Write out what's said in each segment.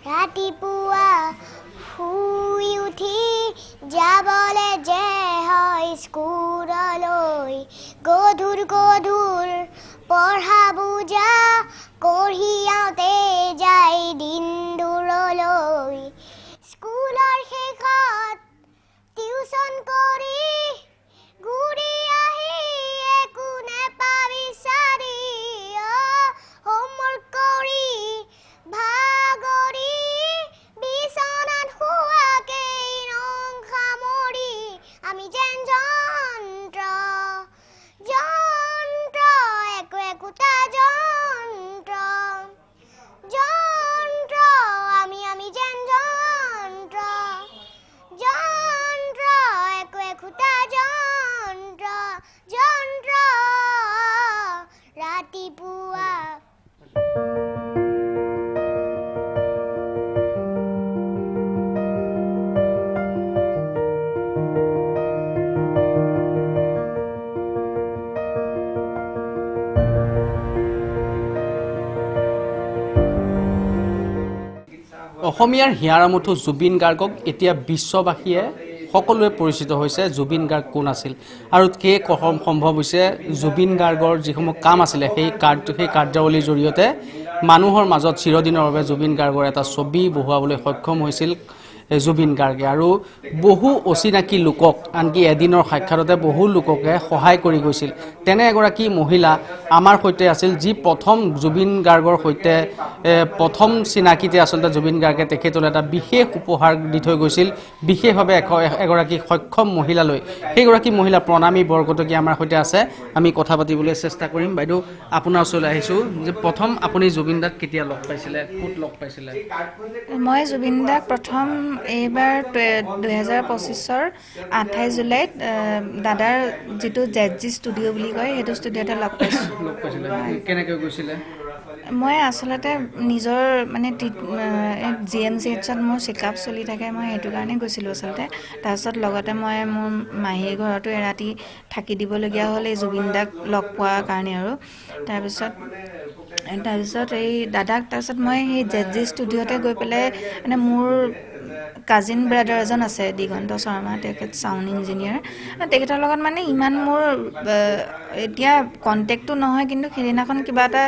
ৰাতিপুৱা শুই উঠি যাবলে যে হয় স্কুললৈ গধুৰ পঢ়া বুজা কঢ়িয়াওঁতে যায় দিন দূৰলৈ স্কুলৰ শেষত টিউচন কৰি ঘূৰি আহি একো নেপাবি চাৰি হোমৱৰ্ক কৰি ভাগৰি বিচনাত শুৱাকেই ৰং সামৰি আমি যেন যন্ত্ৰ একোটা যন্ত্ৰ আমি যেন যন্ত্ৰ একোটা যন্ত্ৰ ৰাতিপুৱা অসমীয়াৰ হিয়াৰামুঠু জুবিন গাৰ্গক এতিয়া বিশ্ববাসীয়ে সকলোৱে পৰিচিত হৈছে জুবিন গাৰ্গ কোন আছিল আৰু কে সম্ভৱ হৈছে জুবিন গাৰ্গৰ যিসমূহ কাম আছিলে সেই কাৰ্যাৱলীৰ জৰিয়তে মানুহৰ মাজত চিৰদিনৰ বাবে জুবিন গাৰ্গৰ এটা ছবি বহুৱাবলৈ সক্ষম হৈছিল জুবিন গাৰ্গে আৰু বহু অচিনাকি লোকক আনকি এদিনৰ সাক্ষাততে বহু লোককে সহায় কৰি গৈছিল তেনে এগৰাকী মহিলা আমাৰ সৈতে আছিল যি প্ৰথম জুবিন গাৰ্গৰ সৈতে প্ৰথম চিনাকিতে আচলতে জুবিন গাৰ্গে তেখেতলৈ এটা বিশেষ উপহাৰ দি থৈ গৈছিল বিশেষভাৱে এগৰাকী সক্ষম মহিলালৈ সেইগৰাকী মহিলা প্ৰণামী বৰকটকী আমাৰ সৈতে আছে আমি কথা পাতিবলৈ চেষ্টা কৰিম বাইদেউ আপোনাৰ ওচৰলৈ আহিছোঁ যে প্ৰথম আপুনি জুবিন দাক কেতিয়া লগ পাইছিলে ক'ত লগ পাইছিলে মই জুবিন দাক প্ৰথম এইবাৰ 2025 28 জুলাইত দাদাৰ যিটো জেজি ষ্টুডিঅ' বুলি কয় সেইটো ষ্টুডিঅ'তে লগ পাইছোঁ কেনেকৈ গৈছিলে মই আচলতে নিজৰ মানে GMCHত মোৰ চেকআপ চলি থাকে মই সেইটো কাৰণে গৈছিলোঁ আচলতে তাৰপিছত লগতে মই মোৰ মাহীৰ ঘৰতো এৰাতি থাকি দিবলগীয়া হ'ল এই জুবিন দাক লগ পোৱাৰ কাৰণে আৰু তাৰপিছত এই দাদাক তাৰপিছত মই সেই জেজি ষ্টুডিঅ'তে গৈ পেলাই মানে মোৰ কাজিন ব্ৰাদাৰ এজন আছে দিগন্ত শৰ্মা তেখেত চাউণ্ড ইঞ্জিনিয়াৰ তেখেতৰ লগত মানে ইমান মোৰ এতিয়া কণ্টেক্টটো নহয় কিন্তু সেইদিনাখন কিবা এটা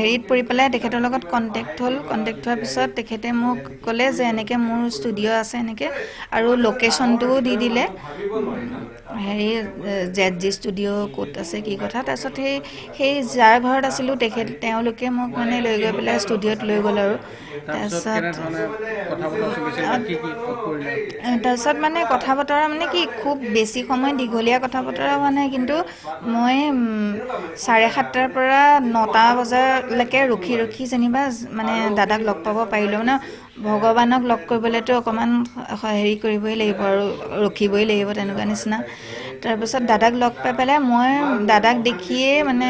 হেৰিত পৰি পেলাই তেখেতৰ লগত কণ্টেক্ট হোৱাৰ পিছত তেখেতে মোক ক'লে যে এনেকৈ মোৰ ষ্টুডিঅ' আছে এনেকৈ আৰু লোকেশ্যনটোও দি দিলে হেৰি জেজি ষ্টুডিঅ' ক'ত আছে কি কথা তাৰপিছত সেই যাৰ ঘৰত আছিলোঁ তেওঁলোকে মোক মানে লৈ গৈ পেলাই ষ্টুডিঅ'ত লৈ গ'ল আৰু তাৰপিছত মানে কথা বতৰা মানে কি খুব বেছি সময় দীঘলীয়া কথা বতৰা হোৱা নাই কিন্তু মই 7:30 পৰা 9 বজালৈকে ৰখি যেনিবা মানে দাদাক লগ পাব পাৰিলোঁ মানে ভগৱানক লগ কৰিবলৈতো অকণমান হেৰি কৰিবই লাগিব আৰু ৰখিবই লাগিব তেনেকুৱা নিচিনা তাৰপিছত দাদাক লগ পাই পেলাই মই দাদাক দেখিয়ে মানে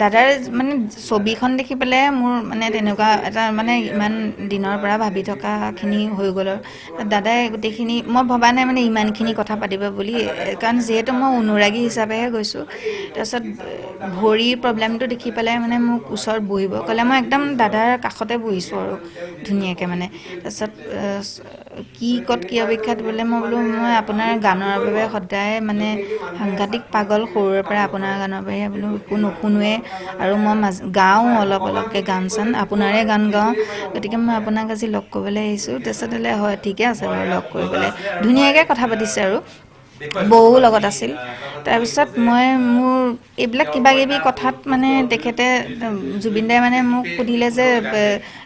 দাদাৰ মানে ছবিখন দেখি পেলাই মোৰ মানে তেনেকুৱা এটা মানে ইমান দিনৰ পৰা ভাবি থকাখিনি হৈ গ'ল আৰু দাদাই গোটেইখিনি মই ভবা নাই মানে ইমানখিনি কথা পাতিব বুলি কাৰণ যিহেতু মই অনুৰাগী হিচাপেহে গৈছোঁ তাৰপিছত ভৰিৰ প্ৰব্লেমটো দেখি পেলাই মানে মোক ওচৰত বহিব ক'লে মই একদম দাদাৰ কাষতে বহিছোঁ আৰু ধুনীয়াকৈ মানে তাৰপিছত কি অপেক্ষাত বোলে মই বোলো মই আপোনাৰ গানৰ বাবে সদায় মানে সাংঘাতিক পাগল সৰুৰে পৰা আপোনাৰ গানৰ বাহিৰে বোলো একো নুশুনোৱে আৰু মই গাওঁ অলপকৈ গান চান আপোনাৰে গান গাওঁ গতিকে মই আপোনাক আজি লগ কৰিবলৈ আহিছোঁ তাৰপিছত হ'লে হয় ঠিকে আছে বাৰু লগ কৰিবলৈ ধুনীয়াকৈ কথা পাতিছে আৰু বৌ লগত আছিল তাৰপিছত মই মোৰ এইবিলাক কিবাকিবি কথাত মানে তেখেতে জুবিন দাই মানে মোক সুধিলে যে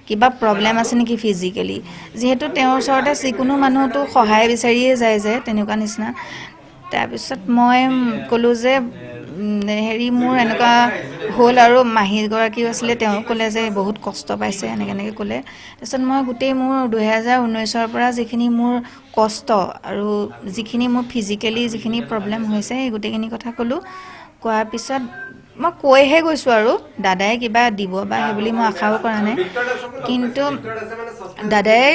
কিবা প্ৰব্লেম আছে নেকি ফিজিকেলি যিহেতু তেওঁৰ ওচৰতে যিকোনো মানুহতো সহায় বিচাৰিয়ে যায় যে তেনেকুৱা নিচিনা তাৰপিছত মই ক'লোঁ যে হেৰি মোৰ এনেকুৱা হ'ল আৰু মাহীগৰাকীও আছিলে তেওঁ ক'লে যে বহুত কষ্ট পাইছে এনেকৈ ক'লে তাৰপিছত মই গোটেই মোৰ 2019 পৰা যিখিনি মোৰ কষ্ট আৰু যিখিনি মোৰ ফিজিকেলি যিখিনি প্ৰব্লেম হৈছে সেই গোটেইখিনি কথা ক'লোঁ কোৱাৰ পিছত মই কৈহে গৈছোঁ আৰু দাদাই কিবা দিব বা সেই বুলি মই আশাও কৰা নাই কিন্তু দাদাই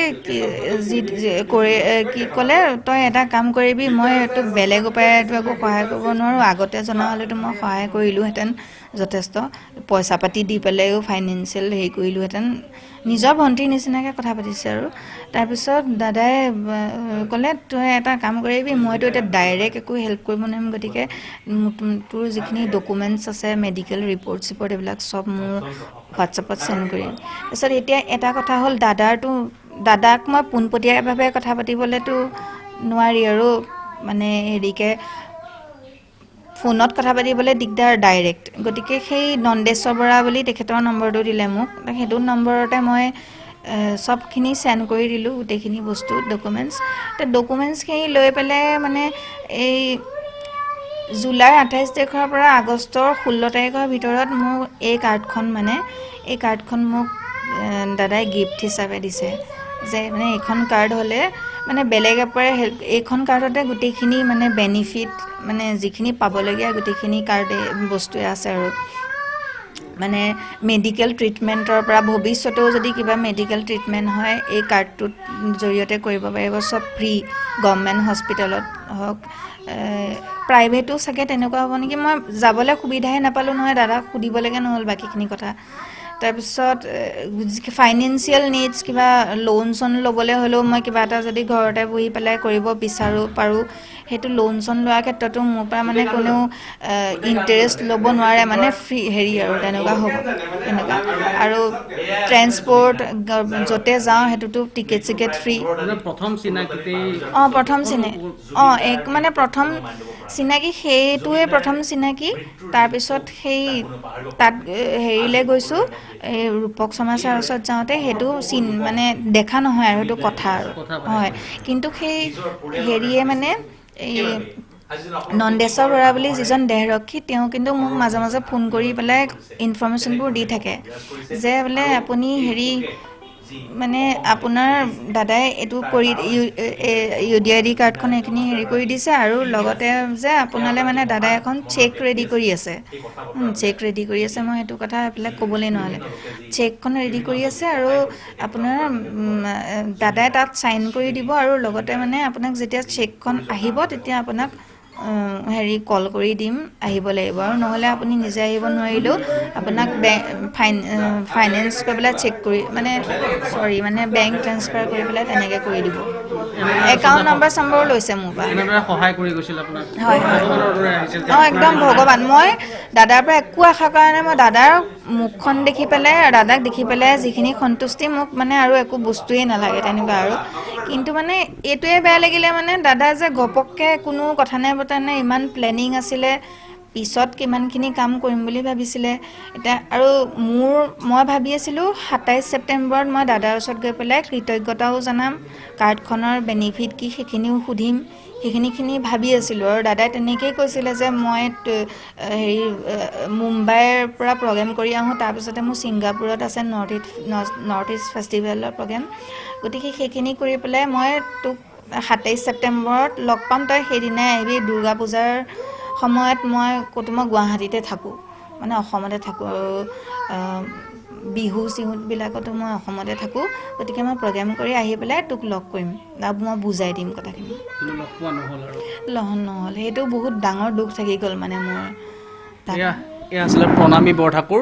কি ক'লে তই এটা কাম কৰিবি মই তোক বেলেগ উপায়েতো একো সহায় কৰিব নোৱাৰোঁ আগতে জনা হ'লেতো মই সহায় কৰিলোঁহেঁতেন যথেষ্ট পইচা পাতি দি পেলাইও ফাইনেন্সিয়েল হেৰি কৰিলোহেঁতেন নিজৰ ভণ্টিৰ নিচিনাকৈ কথা পাতিছে আৰু তাৰপিছত দাদাই ক'লে তই এটা কাম কৰিবি মইতো এতিয়া ডাইৰেক্ট একো হেল্প কৰিব নোৱাৰিম গতিকে তোৰ যিখিনি ডকুমেণ্টছ আছে মেডিকেল ৰিপৰ্ট চিপৰ্ট এইবিলাক চব মোৰ হোৱাটছএপত চেণ্ড কৰিম তাৰপিছত এতিয়া এটা কথা হ'ল দাদাক মই পোনপটীয়াভাৱে কথা পাতিবলৈতো নোৱাৰি আৰু মানে হেৰিকৈ ফোনত কথা পাতিবলৈ দিগদাৰ ডাইৰেক্ট গতিকে সেই নন্দেশ্বৰ বৰা বুলি তেখেতৰ নম্বৰটো দিলে মোক সেইটো নম্বৰতে মই চবখিনি চেণ্ড কৰি দিলোঁ গোটেইখিনি বস্তু ডকুমেণ্টছখিনি লৈ পেলাই মানে এই জুলাইৰ 28 তাৰিখৰ পৰা আগষ্টৰ 16 তাৰিখৰ ভিতৰত মোক এই কাৰ্ডখন মোক দাদাই গিফ্ট হিচাপে দিছে যে মানে এইখন কাৰ্ড হ'লে মানে বেলেগ এপৰে হেল্প এইখন কাৰ্ডতে গোটেইখিনি মানে বেনিফিট মানে যিখিনি পাবলগীয়া গোটেইখিনি কাৰ্ডে বস্তুৱে আছে আৰু মানে মেডিকেল ট্ৰিটমেণ্টৰ পৰা ভৱিষ্যতেও যদি কিবা মেডিকেল ট্ৰিটমেণ্ট হয় এই কাৰ্ডটোৰ জৰিয়তে কৰিব পাৰিব চব ফ্ৰী গভৰ্ণমেণ্ট হস্পিটেলত হওক প্ৰাইভেটো চাগে তেনেকুৱা হ'ব নেকি মই যাবলৈ সুবিধাহে নাপালোঁ নহয় দাদাক সুধিবলৈকে নহ'ল বাকীখিনি কথা তাৰপিছত ফাইনেন্সিয়েল নিডছ কিবা লোন চোন ল'বলৈ হ'লেও মই কিবা এটা যদি ঘৰতে বহি পেলাই কৰিব পাৰোঁ সেইটো লোন চোন লোৱাৰ ক্ষেত্ৰতো মোৰ পৰা মানে কোনেও ইণ্টাৰেষ্ট ল'ব নোৱাৰে মানে ফ্ৰী হেৰি আৰু তেনেকুৱা হ'ব তেনেকুৱা আৰু ট্ৰেন্সপৰ্ট য'তে যাওঁ সেইটোতো টিকেট চিকেট ফ্ৰী প্ৰথম চিনাকি সেইটোৱে প্ৰথম চিনাকি তাৰপিছত সেই তাত হেৰিলৈ গৈছোঁ এই ৰূপক সমাচাৰ ওচৰত যাওঁতে সেইটো মানে দেখা নহয় আৰু সেইটো কথা আৰু হয় কিন্তু সেই হেৰিয়ে মানে এই নন্দেশ্বৰ বৰা বুলি যিজন দেহৰক্ষী তেওঁ কিন্তু মোক মাজে মাজে ফোন কৰি পেলাই ইনফৰ্মেশ্যনবোৰ দি থাকে যে বোলে আপুনি হেৰি মানে আপোনাৰ দাদাই এইটো কৰি UDID কাৰ্ডখন এইখিনি হেৰি কৰি দিছে আৰু লগতে যে আপোনালৈ মানে দাদাই এখন চেক ৰেডি কৰি আছে মই সেইটো কথা এইবিলাক ক'বলৈ নহ'লে চেকখন ৰেডি কৰি আছে আৰু আপোনাৰ দাদাই তাত চাইন কৰি দিব আৰু লগতে মানে আপোনাক যেতিয়া চেকখন আহিব তেতিয়া আপোনাক হেৰি কল কৰি দিম আহিব লাগিব আৰু নহ'লে আপুনি নিজে আহিব নোৱাৰিলেও আপোনাক ফাইনেন্স কৰি পেলাই চেক কৰি মানে বেংক ট্ৰান্সফাৰ কৰি পেলাই তেনেকৈ কৰি দিব একাউণ্ট নম্বৰ চাম্বাৰো লৈছে মোৰ পৰা হয় একদম ভগৱান মই দাদাৰ পৰা একো আশা কৰা নাই মই দাদাৰ মুখখন দেখি পেলাই দাদাক দেখি পেলাই যিখিনি সন্তুষ্টি মোক মানে আৰু একো বস্তুৱেই নালাগে তেনেকুৱা আৰু কিন্তু মানে এইটোৱে বেয়া লাগিলে মানে দাদা যে ঘপককৈ কোনো কথা নাই বতৰা নাই ইমান প্লেনিং আছিলে পিছত কিমানখিনি কাম কৰিম বুলি ভাবিছিলে এতিয়া আৰু মই ভাবি আছিলোঁ 27 ছেপ্টেম্বৰত মই দাদাৰ ওচৰত গৈ পেলাই কৃতজ্ঞতাও জনাম কাৰ্ডখনৰ বেনিফিট কি সেইখিনিও সুধিম সেইখিনি ভাবি আছিলোঁ আৰু দাদাই তেনেকৈয়ে কৈছিলে যে মই হেৰি মুম্বাইৰ পৰা প্ৰগ্ৰেম কৰি আহোঁ তাৰপিছতে মোৰ ছিংগাপুৰত আছে নৰ্থ ইষ্ট ফেষ্টিভেলৰ প্ৰগ্ৰেম গতিকে সেইখিনি কৰি পেলাই মই তোক 27 ছেপ্টেম্বৰত লগ পাম তই সেইদিনাই আহিবি দুৰ্গা পূজাৰ সময়ত মই গুৱাহাটীতে থাকোঁ মানে অসমতে থাকোঁ আৰু বিহু চিহুবিলাকতো মই অসমতে থাকোঁ গতিকে মই প্ৰগ্ৰেম কৰি আহি পেলাই তোক লগ কৰিম আৰু মই বুজাই দিম কথাখিনি নহ'ল সেইটো বহুত ডাঙৰ দুখ থাকি গ'ল মানে মোৰ এয়া আছিলে প্ৰণামী বৰঠাকুৰ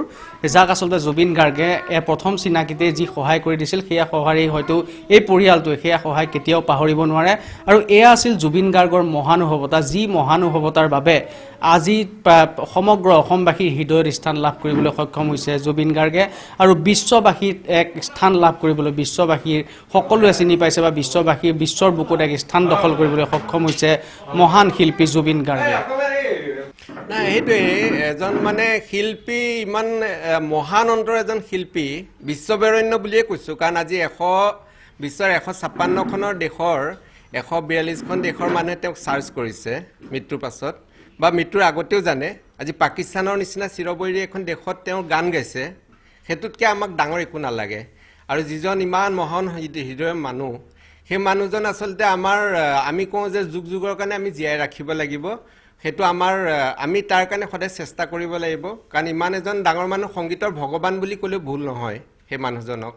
যাক আচলতে জুবিন গাৰ্গে প্ৰথম চিনাকিতে যি সহায় কৰি দিছিল সেয়া সহায়েই হয়তো এই পৰিয়ালটোৱে সেয়া সহায় কেতিয়াও পাহৰিব নোৱাৰে আৰু এয়া আছিল জুবিন গাৰ্গৰ মহানুভৱতা যি মহানুভৱতাৰ বাবে আজি সমগ্ৰ অসমবাসীৰ হৃদয়ত স্থান লাভ কৰিবলৈ সক্ষম হৈছে জুবিন গাৰ্গে আৰু বিশ্ববাসীত এক স্থান লাভ কৰিবলৈ বিশ্ববাসীৰ সকলোৱে চিনি পাইছে বা বিশ্বৰ বুকুত এক স্থান দখল কৰিবলৈ সক্ষম হৈছে মহান শিল্পী জুবিন গাৰ্গে নাই সেইটোৱে এজন মানে শিল্পী ইমান মহান অন্তৰ এজন শিল্পী বিশ্ববৰেণ্য বুলিয়ে কৈছোঁ কাৰণ আজি বিশ্বৰ 156খনৰ দেশৰ 142খন দেশৰ মানুহে তেওঁক চাৰ্চ কৰিছে মৃত্যুৰ পাছত বা মৃত্যুৰ আগতেও জানে আজি পাকিস্তানৰ নিচিনা চিৰবৈৰী এখন দেশত তেওঁৰ গান গাইছে সেইটোতকৈ আমাক ডাঙৰ একো নালাগে আৰু যিজন ইমান মহান হৃদয়ৰ মানুহ সেই মানুহজন আচলতে আমি কওঁ যে যুগ যুগৰ কাৰণে আমি জীয়াই ৰাখিব লাগিব সেইটো আমি তাৰ কাৰণে সদায় চেষ্টা কৰিব লাগিব কাৰণ ইমান এজন ডাঙৰ মানুহ সংগীতৰ ভগৱান বুলি ক'লেও ভুল নহয় সেই মানুহজনক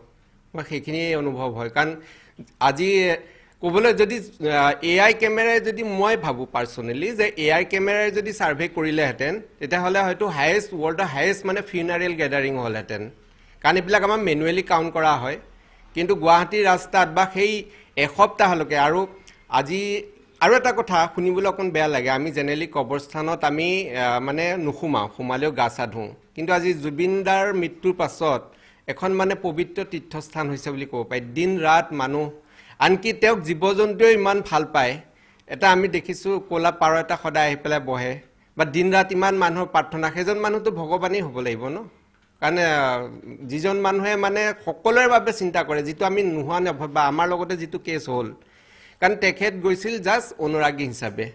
মই সেইখিনিয়ে অনুভৱ হয় কাৰণ আজি ক'বলৈ যদি AI কেমেৰাই যদি মই ভাবোঁ পাৰ্চনেলি যে AI কেমেৰাই যদি ছাৰ্ভে কৰিলেহেঁতেন তেতিয়াহ'লে হয়তো ৱৰ্ল্ডৰ হায়েষ্ট মানে ফিউনাৰেল গেডাৰিং হ'লহেঁতেন কাৰণ এইবিলাক আমাৰ মেনুৱেলি কাউণ্ট কৰা হয় কিন্তু গুৱাহাটীৰ ৰাস্তাত বা সেই এসপ্তাহলৈকে আৰু আজি আৰু এটা কথা শুনিবলৈ অকণ বেয়া লাগে আমি জেনেৰেলি কবৰস্থানত আমি মানে সোমালেও গা চা ধুওঁ কিন্তু আজি জুবিন দাৰ মৃত্যুৰ পাছত এখন মানে পবিত্ৰ তীৰ্থস্থান হৈছে বুলি ক'ব পাৰি দিন ৰাত মানুহ আনকি তেওঁক জীৱ জন্তুৱেও ইমান ভাল পায় এটা আমি দেখিছোঁ ক'লা পাৰ এটা সদায় আহি পেলাই বহে বা দিন ৰাত ইমান মানুহৰ প্ৰাৰ্থনা সেইজন মানুহতো ভগৱানেই হ'ব লাগিব ন কাৰণ যিজন মানুহে মানে সকলোৰে বাবে চিন্তা কৰে যিটো আমি নোহোৱা নভয় বা আমাৰ লগতে যিটো কেছ হ'ল কাৰণ তেখেত গৈছিল জাষ্ট অনুৰাগী হিচাপে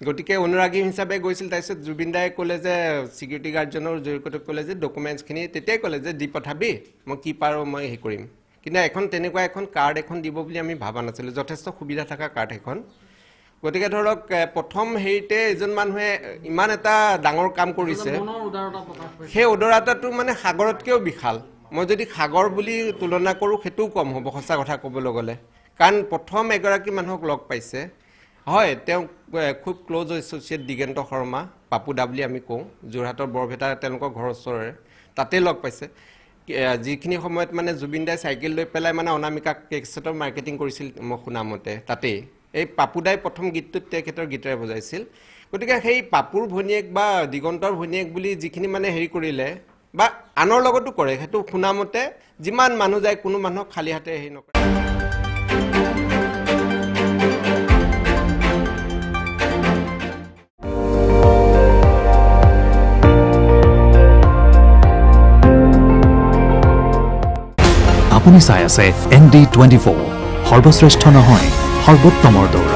গতিকে অনুৰাগী হিচাপে গৈছিল তাৰপিছত জুবিন দায়ে ক'লে যে ছিকিউৰিটি গাৰ্ডজনৰ জৰিয়তে ক'লে যে ডকুমেণ্টছখিনি তেতিয়াই ক'লে যে দি পঠাবি মই কি পাৰোঁ মই হেৰি কৰিম কিন্তু এখন তেনেকুৱা এখন কাৰ্ড এখন দিব বুলি আমি ভাবা নাছিলোঁ যথেষ্ট সুবিধা থকা কাৰ্ড এখন গতিকে ধৰক প্ৰথম হেৰিতে এজন মানুহে ইমান এটা ডাঙৰ কাম কৰিছে সেই উদাৰতাটো মানে সাগৰতকৈও বিশাল মই যদি সাগৰ বুলি তুলনা কৰোঁ সেইটোও কম হ'ব সঁচা কথা ক'বলৈ গ'লে কাৰণ প্ৰথম এগৰাকী মানুহক লগ পাইছে হয় তেওঁ খুব ক্ল'জ এছ'চিয়েট দিগন্ত শৰ্মা পাপু দা বুলি আমি কওঁ যোৰহাটৰ বৰপেটা তেওঁলোকৰ ঘৰৰ ওচৰৰে তাতে লগ পাইছে যিখিনি সময়ত মানে জুবিন দাই চাইকেল লৈ পেলাই মানে অনামিকা কেছেটৰ মাৰ্কেটিং কৰিছিল মই শুনামতে তাতেই এই পাপু দাই প্ৰথম গীতটোত তেখেতৰ গীটাৰে বজাইছিল গতিকে সেই পাপুৰ ভনীয়েক বা দিগন্তৰ ভনীয়েক বুলি যিখিনি মানে হেৰি কৰিলে বা আনৰ লগতো কৰে সেইটো শুনামতে যিমান মানুহ যায় কোনো মানুহক খালী হাতে হেৰি নকৰে আপুনি চাই আছে ND24 সৰ্বশ্ৰেষ্ঠ নহয় সৰ্বোত্তমৰ দৌৰ